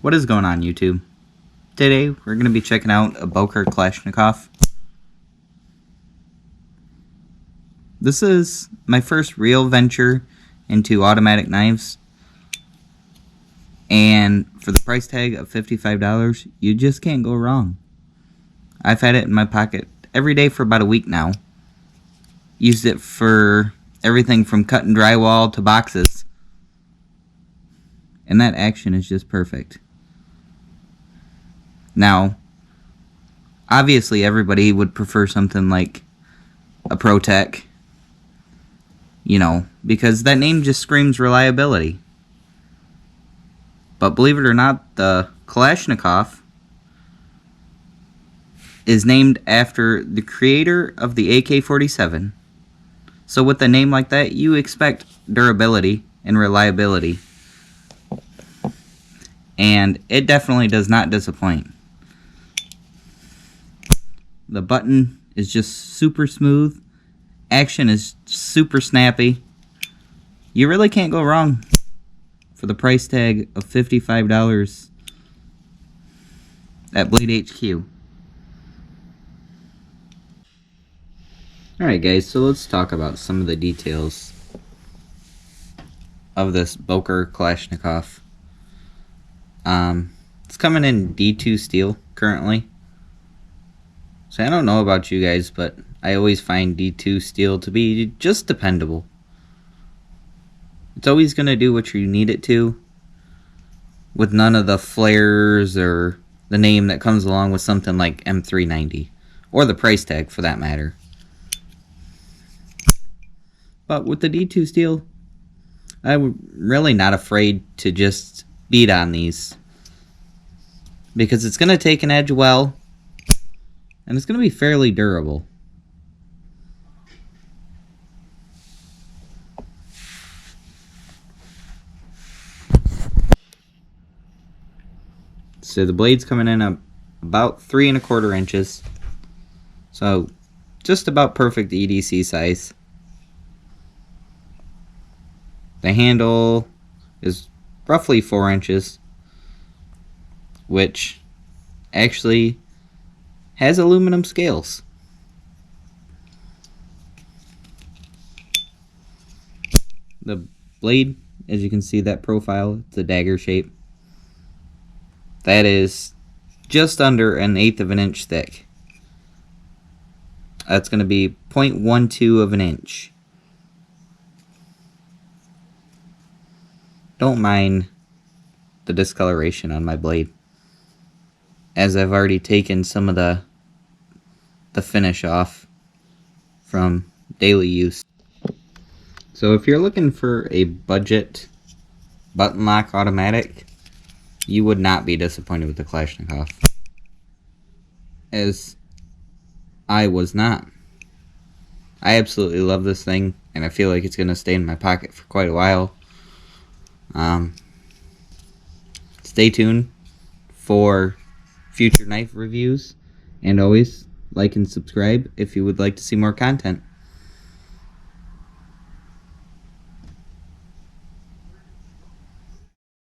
What is going on, YouTube? Today we're going to be checking out a Boker Kalashnikov. This is my first real venture into automatic knives, and for the price tag of $55, you just can't go wrong. I've had it in my pocket every day for about a week now. Used it for everything from cutting drywall to boxes, and that action is just perfect. Now, obviously everybody would prefer something like a ProTech, you know, because that name just screams reliability. But believe it or not, the Kalashnikov is named after the creator of the AK-47. So with a name like that, you expect durability and reliability. And it definitely does not disappoint. The button is just super smooth. Action is super snappy. You really can't go wrong for the price tag of $55 at BladeHQ. Alright guys, so let's talk about some of the details of this Boker Kalashnikov. It's coming in D2 steel currently. So I don't know about you guys, but I always find D2 steel to be just dependable. It's always going to do what you need it to, with none of the flares or the name that comes along with something like M390, or the price tag for that matter. But with the D2 steel, I'm really not afraid to just beat on these, because it's going to take an edge well, and it's going to be fairly durable. So the blade's coming in about 3 1/4 inches. So just about perfect EDC size. The handle is roughly 4 inches, which actually has aluminum scales. The blade, as you can see, that profile, it's a dagger shape. That is just under 1/8 of an inch thick. That's going to be 0.12 of an inch. Don't mind the discoloration on my blade, as I've already taken some of the finish off from daily use. So if you're looking for a budget button lock automatic, you would not be disappointed with the Kalashnikov, as I was not. I absolutely love this thing, and I feel like it's going to stay in my pocket for quite a while. Stay tuned for future knife reviews, and always like and subscribe if you would like to see more content.